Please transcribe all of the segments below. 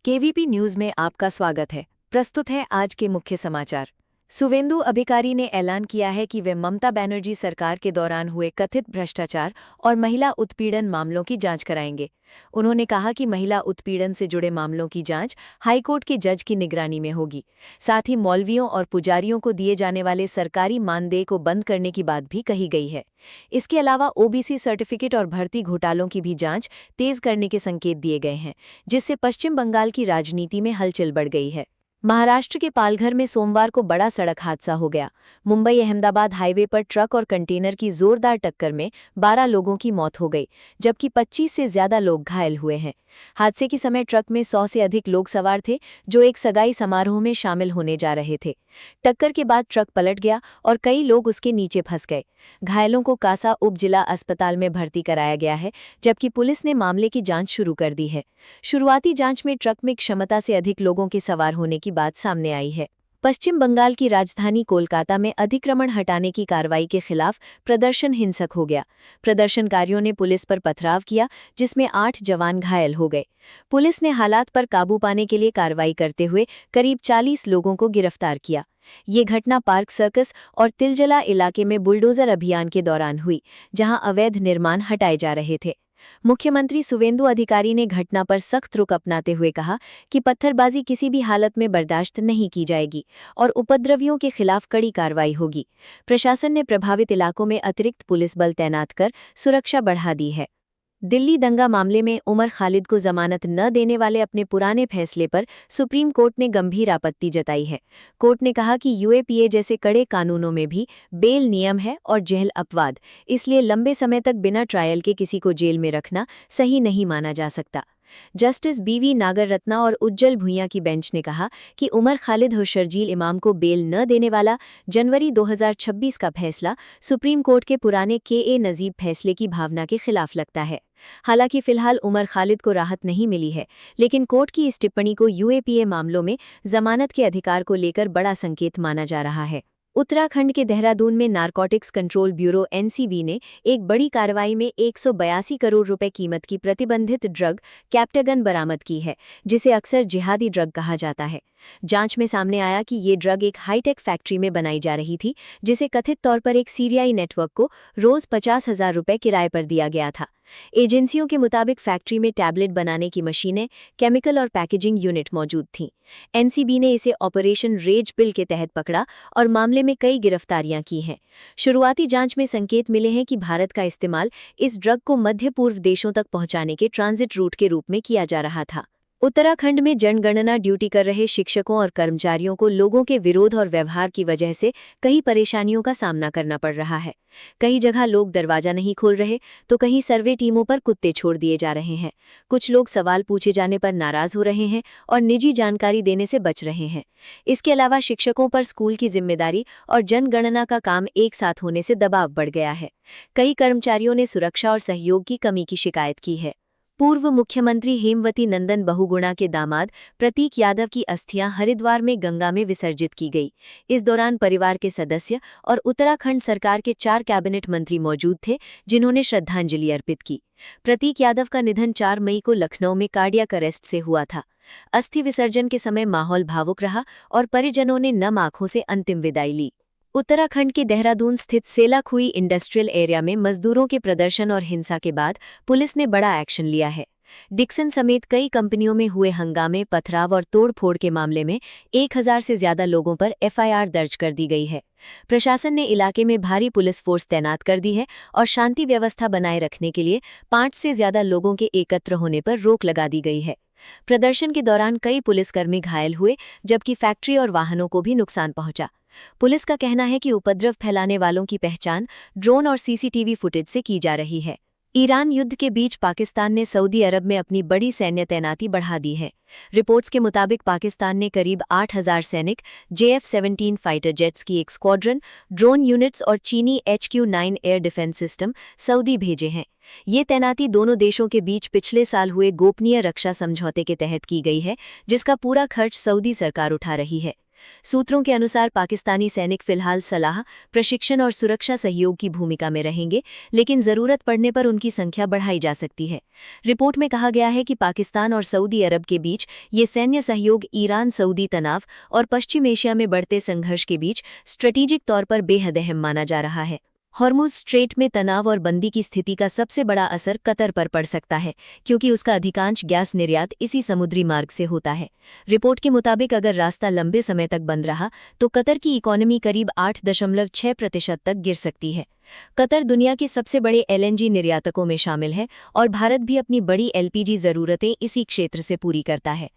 KVP news में आपका स्वागत है। प्रस्तुत है आज के मुख्य समाचार। सुवेंदु अधिकारी ने ऐलान किया है कि वे ममता बनर्जी सरकार के दौरान हुए कथित भ्रष्टाचार और महिला उत्पीड़न मामलों की जांच कराएंगे। उन्होंने कहा कि महिला उत्पीड़न से जुड़े मामलों की जांच हाईकोर्ट के जज की निगरानी में होगी। साथ ही मौलवियों और पुजारियों को दिए जाने वाले सरकारी मानदेय को बंद करने की बात भी कही गई है। इसके अलावा ओबीसी सर्टिफिकेट और भर्ती घोटालों की भी जांच तेज करने के संकेत दिए गए हैं, जिससे पश्चिम बंगाल की राजनीति में हलचल बढ़ गई है। महाराष्ट्र के पालघर में सोमवार को बड़ा सड़क हादसा हो गया। मुंबई अहमदाबाद हाईवे पर ट्रक और कंटेनर की जोरदार टक्कर में 12 लोगों की मौत हो गई, जबकि 25 से ज्यादा लोग घायल हुए हैं। हादसे के समय ट्रक में 100 से अधिक लोग सवार थे, जो एक सगाई समारोह में शामिल होने जा रहे थे। टक्कर के बाद ट्रक पलट गया और कई लोग उसके नीचे फंस गए। घायलों को कासा उप जिला अस्पताल में भर्ती कराया गया है, जबकि पुलिस ने मामले की जांच शुरू कर दी है। शुरुआती जांच में ट्रक में क्षमता से अधिक लोगों के सवार होने की बात सामने आई है। पश्चिम बंगाल की राजधानी कोलकाता में अतिक्रमण हटाने की कार्रवाई के खिलाफ प्रदर्शन हिंसक हो गया। प्रदर्शनकारियों ने पुलिस पर पथराव किया, जिसमें 8 जवान घायल हो गए। पुलिस ने हालात पर काबू पाने के लिए कार्रवाई करते हुए करीब 40 लोगों को गिरफ्तार किया। ये घटना पार्क सर्कस और तिलजला इलाके में बुलडोजर अभियान के दौरान हुई, जहां अवैध निर्माण हटाए जा रहे थे। मुख्यमंत्री सुवेंदु अधिकारी ने घटना पर सख्त रुख अपनाते हुए कहा कि पत्थरबाजी किसी भी हालत में बर्दाश्त नहीं की जाएगी और उपद्रवियों के खिलाफ कड़ी कार्रवाई होगी। प्रशासन ने प्रभावित इलाकों में अतिरिक्त पुलिस बल तैनात कर सुरक्षा बढ़ा दी है। दिल्ली दंगा मामले में उमर खालिद को जमानत न देने वाले अपने पुराने फैसले पर सुप्रीम कोर्ट ने गंभीर आपत्ति जताई है। कोर्ट ने कहा कि यूएपीए जैसे कड़े कानूनों में भी बेल नियम है और जेल अपवाद, इसलिए लंबे समय तक बिना ट्रायल के किसी को जेल में रखना सही नहीं माना जा सकता। जस्टिस बीवी नागररत्ना और उज्जवल भुइयां की बेंच ने कहा कि उमर खालिद और शर्जील इमाम को बेल न देने वाला जनवरी 2026 का फैसला सुप्रीम कोर्ट के पुराने के नजीब फैसले की भावना के खिलाफ लगता है। हालांकि फिलहाल उमर खालिद को राहत नहीं मिली है, लेकिन कोर्ट की इस टिप्पणी को यूएपीए मामलों में जमानत के अधिकार को लेकर बड़ा संकेत माना जा रहा है। उत्तराखंड के देहरादून में नारकोटिक्स कंट्रोल ब्यूरो एनसीबी ने एक बड़ी कार्रवाई में 182 करोड़ रुपए कीमत की प्रतिबंधित ड्रग कैप्टागन बरामद की है, जिसे अक्सर जिहादी ड्रग कहा जाता है। जांच में सामने आया कि ये ड्रग एक हाईटेक फैक्ट्री में बनाई जा रही थी, जिसे कथित तौर पर एक सीरियाई नेटवर्क को रोज 50,000 रुपए किराए पर दिया गया था। एजेंसियों के मुताबिक फैक्ट्री में टैबलेट बनाने की मशीनें, केमिकल और पैकेजिंग यूनिट मौजूद थीं। एनसीबी ने इसे ऑपरेशन रेज पिल के तहत पकड़ा और मामले में कई गिरफ्तारियां की हैं। शुरुआती जांच में संकेत मिले हैं कि भारत का इस्तेमाल इस ड्रग को मध्य पूर्व देशों तक पहुंचाने के ट्रांजिट रूट के रूप में किया जा रहा था। उत्तराखंड में जनगणना ड्यूटी कर रहे शिक्षकों और कर्मचारियों को लोगों के विरोध और व्यवहार की वजह से कई परेशानियों का सामना करना पड़ रहा है। कई जगह लोग दरवाजा नहीं खोल रहे, तो कहीं सर्वे टीमों पर कुत्ते छोड़ दिए जा रहे हैं। कुछ लोग सवाल पूछे जाने पर नाराज हो रहे हैं और निजी जानकारी देने से बच रहे हैं। इसके अलावा शिक्षकों पर स्कूल की जिम्मेदारी और जनगणना का काम एक साथ होने से दबाव बढ़ गया है। कई कर्मचारियों ने सुरक्षा और सहयोग की कमी की शिकायत की है। पूर्व मुख्यमंत्री हेमवती नंदन बहुगुणा के दामाद प्रतीक यादव की अस्थियां हरिद्वार में गंगा में विसर्जित की गई। इस दौरान परिवार के सदस्य और उत्तराखंड सरकार के 4 कैबिनेट मंत्री मौजूद थे, जिन्होंने श्रद्धांजलि अर्पित की। प्रतीक यादव का निधन 4 मई को लखनऊ में कार्डियक अरेस्ट से हुआ था। अस्थि विसर्जन के समय माहौल भावुक रहा और परिजनों ने नम आंखों से अंतिम विदाई ली। उत्तराखंड के देहरादून स्थित सेलाखुई इंडस्ट्रियल एरिया में मजदूरों के प्रदर्शन और हिंसा के बाद पुलिस ने बड़ा एक्शन लिया है। डिक्सन समेत कई कंपनियों में हुए हंगामे, पथराव और तोड़फोड़ के मामले में 1000 से ज्यादा लोगों पर एफआईआर दर्ज कर दी गई है। प्रशासन ने इलाके में भारी पुलिस फोर्स तैनात कर दी है और शांति व्यवस्था बनाए रखने के लिए 5 से ज्यादा लोगों के एकत्र होने पर रोक लगा दी गई है। प्रदर्शन के दौरान कई पुलिसकर्मी घायल हुए, जबकि फैक्ट्री और वाहनों को भी नुकसान पहुंचा। पुलिस का कहना है कि उपद्रव फैलाने वालों की पहचान ड्रोन और सीसीटीवी फुटेज से की जा रही है। ईरान युद्ध के बीच पाकिस्तान ने सऊदी अरब में अपनी बड़ी सैन्य तैनाती बढ़ा दी है। रिपोर्ट्स के मुताबिक पाकिस्तान ने करीब 8000 सैनिक, JF-17 फाइटर जेट्स की एक स्क्वाड्रन, ड्रोन यूनिट्स और चीनी HQ-9 air defence system Saudi भेजे हैं। ये तैनाती दोनों देशों के बीच पिछले साल हुए गोपनीय रक्षा समझौते के तहत की गई है, जिसका पूरा खर्च सऊदी सरकार उठा रही है। सूत्रों के अनुसार पाकिस्तानी सैनिक फिलहाल सलाह, प्रशिक्षण और सुरक्षा सहयोग की भूमिका में रहेंगे, लेकिन जरूरत पड़ने पर उनकी संख्या बढ़ाई जा सकती है। रिपोर्ट में कहा गया है कि पाकिस्तान और सऊदी अरब के बीच ये सैन्य सहयोग ईरान सऊदी तनाव और पश्चिम एशिया में बढ़ते संघर्ष के बीच स्ट्रेटेजिक तौर पर बेहद अहम माना जा रहा है। हॉर्मुज स्ट्रेट में तनाव और बंदी की स्थिति का सबसे बड़ा असर कतर पर पड़ सकता है, क्योंकि उसका अधिकांश गैस निर्यात इसी समुद्री मार्ग से होता है। रिपोर्ट के मुताबिक अगर रास्ता लंबे समय तक बंद रहा तो कतर की इकोनॉमी करीब 8.6% तक गिर सकती है। कतर दुनिया के सबसे बड़े एलएनजी निर्यातकों में शामिल है और भारत भी अपनी बड़ी एलपीजी जरूरतें इसी क्षेत्र से पूरी करता है।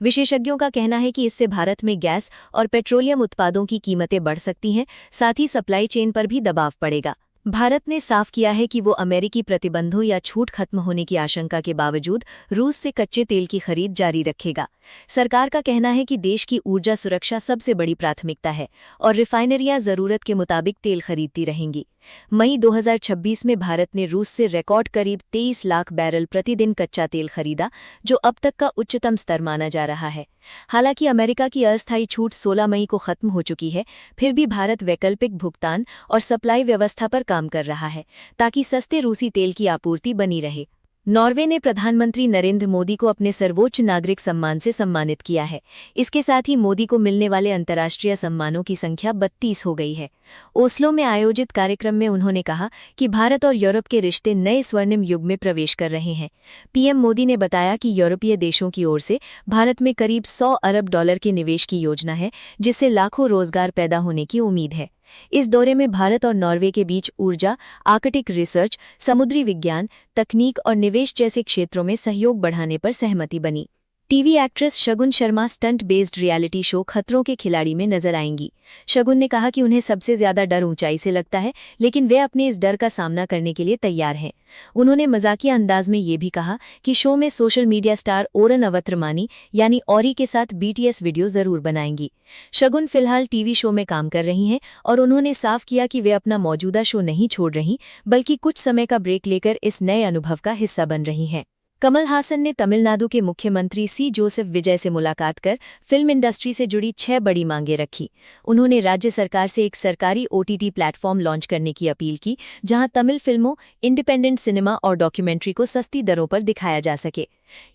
विशेषज्ञों का कहना है कि इससे भारत में गैस और पेट्रोलियम उत्पादों की कीमतें बढ़ सकती हैं, साथ ही सप्लाई चेन पर भी दबाव पड़ेगा। भारत ने साफ किया है कि वो अमेरिकी प्रतिबंधों या छूट खत्म होने की आशंका के बावजूद रूस से कच्चे तेल की खरीद जारी रखेगा। सरकार का कहना है कि देश की ऊर्जा सुरक्षा सबसे बड़ी प्राथमिकता है और रिफाइनरियां जरूरत के मुताबिक तेल खरीदती रहेंगी। मई 2026 में भारत ने रूस से रिकॉर्ड करीब 23 लाख बैरल प्रतिदिन कच्चा तेल खरीदा, जो अब तक का उच्चतम स्तर माना जा रहा है। हालांकि अमेरिका की अस्थायी छूट 16 मई को खत्म हो चुकी है, फिर भी भारत वैकल्पिक भुगतान और सप्लाई व्यवस्था पर काम कर रहा है ताकि सस्ते रूसी तेल की आपूर्ति बनी रहे। नॉर्वे ने प्रधानमंत्री नरेंद्र मोदी को अपने सर्वोच्च नागरिक सम्मान से सम्मानित किया है। इसके साथ ही मोदी को मिलने वाले अंतर्राष्ट्रीय सम्मानों की संख्या 32 हो गई है। ओस्लो में आयोजित कार्यक्रम में उन्होंने कहा कि भारत और यूरोप के रिश्ते नए स्वर्णिम युग में प्रवेश कर रहे हैं। पीएम मोदी ने बताया कि यूरोपीय देशों की ओर से भारत में करीब 100 अरब डॉलर के निवेश की योजना है, जिससे लाखों रोजगार पैदा होने की उम्मीद है। इस दौरे में भारत और नॉर्वे के बीच ऊर्जा, आर्कटिक रिसर्च, समुद्री विज्ञान, तकनीक और निवेश जैसे क्षेत्रों में सहयोग बढ़ाने पर सहमति बनी। TV actress Shagun Sharma stunt based reality show Khatron Ke खिलाड़ी में नजर आएंगी। शगुन ने कहा कि उन्हें सबसे ज्यादा डर ऊंचाई से लगता है, लेकिन वे अपने इस डर का सामना करने के लिए तैयार हैं। उन्होंने मजाकिया अंदाज में ये भी कहा कि शो में सोशल मीडिया स्टार ओरन अवत्रमानी यानी औरी के साथ बीटीएस वीडियो जरूर बनाएंगी। शगुन फिलहाल टीवी शो में काम कर रही हैं और उन्होंने साफ किया कि वे अपना मौजूदा शो नहीं छोड़ रही, बल्कि कुछ समय का ब्रेक लेकर इस नए अनुभव का हिस्सा बन रही हैं। कमल हासन ने तमिलनाडु के मुख्यमंत्री सी जोसेफ विजय से मुलाकात कर फिल्म इंडस्ट्री से जुड़ी 6 बड़ी मांगें रखी। उन्होंने राज्य सरकार से एक सरकारी ओटीटी प्लेटफॉर्म लॉन्च करने की अपील की, जहां तमिल फिल्मों, इंडिपेंडेंट सिनेमा और डॉक्यूमेंट्री को सस्ती दरों पर दिखाया जा सके।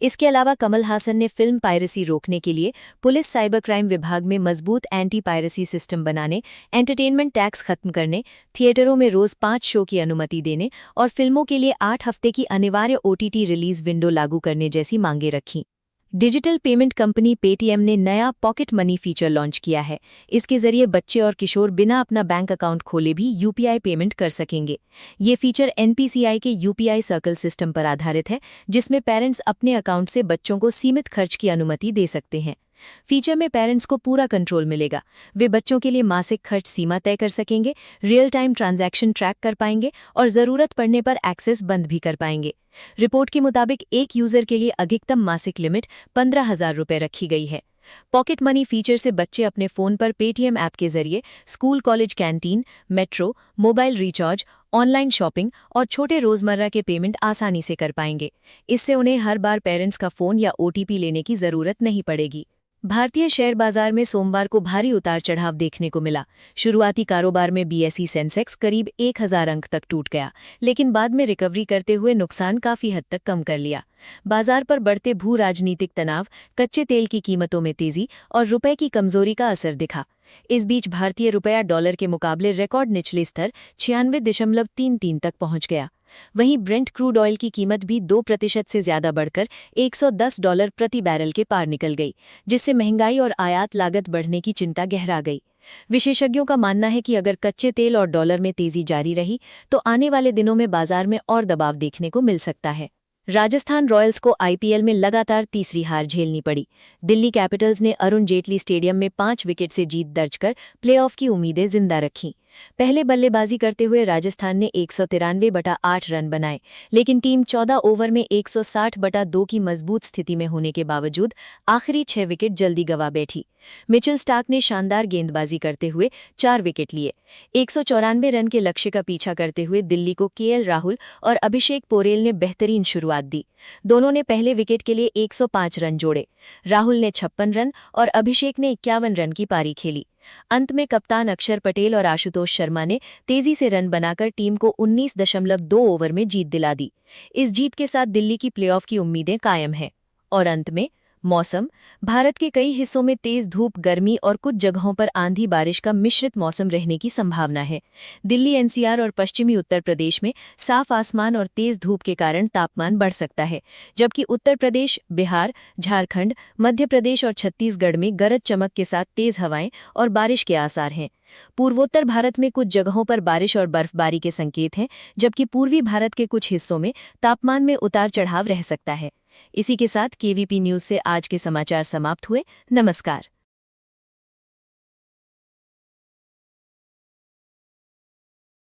इसके अलावा कमल हासन ने फिल्म पायरेसी रोकने के लिए पुलिस साइबर क्राइम विभाग में मजबूत एंटी पायरेसी सिस्टम बनाने, एंटरटेनमेंट टैक्स खत्म करने, थिएटरों में रोज 5 शो की अनुमति देने और फिल्मों के लिए 8 हफ्ते की अनिवार्य ओटीटी रिलीज विंडो लागू करने जैसी मांगें रखीं। डिजिटल पेमेंट कंपनी पेटीएम ने नया पॉकेट मनी फीचर लॉन्च किया है। इसके जरिए बच्चे और किशोर बिना अपना बैंक अकाउंट खोले भी यूपीआई पेमेंट कर सकेंगे। ये फीचर एनपीसीआई के यूपीआई सर्कल सिस्टम पर आधारित है, जिसमें पेरेंट्स अपने अकाउंट से बच्चों को सीमित खर्च की अनुमति दे सकते हैं। फीचर में पेरेंट्स को पूरा कंट्रोल मिलेगा। वे बच्चों के लिए मासिक खर्च सीमा तय कर सकेंगे, रियल टाइम ट्रांजैक्शन ट्रैक कर पाएंगे और जरूरत पड़ने पर एक्सेस बंद भी कर पाएंगे। रिपोर्ट के मुताबिक एक यूजर के लिए अधिकतम मासिक लिमिट 15,000 रुपये रखी गई है। पॉकेट मनी फीचर से बच्चे अपने फोन पर पेटीएम ऐप के जरिए school, college canteen, metro, mobile recharge, online shopping और छोटे रोजमर्रा के पेमेंट आसानी से कर पाएंगे। इससे उन्हें हर बार पेरेंट्स का फोन या ओटीपी लेने की जरूरत नहीं पड़ेगी। भारतीय शेयर बाजार में सोमवार को भारी उतार चढ़ाव देखने को मिला। शुरुआती कारोबार में बीएसई सेंसेक्स करीब 1000 अंक तक टूट गया, लेकिन बाद में रिकवरी करते हुए नुकसान काफी हद तक कम कर लिया। बाजार पर बढ़ते भू राजनीतिक तनाव, कच्चे तेल की कीमतों में तेजी और रुपए की कमजोरी का असर दिखा। इस बीच भारतीय रुपया डॉलर के मुकाबले रिकॉर्ड निचले स्तर 96.33 तक पहुंच गया। वहीं ब्रेंट क्रूड ऑयल की कीमत भी 2% से ज्यादा बढ़कर $110 प्रति बैरल के पार निकल गई, जिससे महंगाई और आयात लागत बढ़ने की चिंता गहरा गई। विशेषज्ञों का मानना है कि अगर कच्चे तेल और डॉलर में तेजी जारी रही तो आने वाले दिनों में बाजार में और दबाव देखने को मिल सकता है। राजस्थान रॉयल्स को आईपीएल में लगातार तीसरी हार झेलनी पड़ी। दिल्ली कैपिटल्स ने अरुण जेटली स्टेडियम में 5 विकेट से जीत दर्ज कर प्लेऑफ की उम्मीदें जिंदा रखीं। पहले बल्लेबाजी करते हुए राजस्थान ने 193/8 रन बनाए, लेकिन टीम 14 ओवर में 160/2 की मजबूत स्थिति में होने के बावजूद आखिरी 6 विकेट जल्दी गंवा बैठी। मिचेल स्टार्क ने शानदार गेंदबाजी करते हुए 4 विकेट लिए। 194 रन के लक्ष्य का पीछा करते हुए दिल्ली को केएल राहुल और अभिषेक पोरेल ने बेहतरीन शुरुआत दी। दोनों ने पहले विकेट के लिए 105 रन जोड़े। राहुल ने 56 रन और अभिषेक ने 51 रन की पारी खेली। अंत में कप्तान अक्षर पटेल और आशुतोष शर्मा ने तेजी से रन बनाकर टीम को 19.2 ओवर में जीत दिला दी। इस जीत के साथ दिल्ली की प्लेऑफ की उम्मीदें कायम हैं। और अंत में मौसम। भारत के कई हिस्सों में तेज धूप, गर्मी और कुछ जगहों पर आंधी बारिश का मिश्रित मौसम रहने की संभावना है। दिल्ली, एनसीआर और पश्चिमी उत्तर प्रदेश में साफ आसमान और तेज धूप के कारण तापमान बढ़ सकता है, जबकि उत्तर प्रदेश, बिहार, झारखंड, मध्य प्रदेश और छत्तीसगढ़ में गरज चमक के साथ तेज हवाएं और बारिश के आसार हैं। पूर्वोत्तर भारत में कुछ जगहों पर बारिश और बर्फबारी के संकेत हैं, जबकि पूर्वी भारत के कुछ हिस्सों में तापमान में उतार चढ़ाव रह सकता है। इसी के साथ केवीपी न्यूज से आज के समाचार समाप्त हुए। नमस्कार।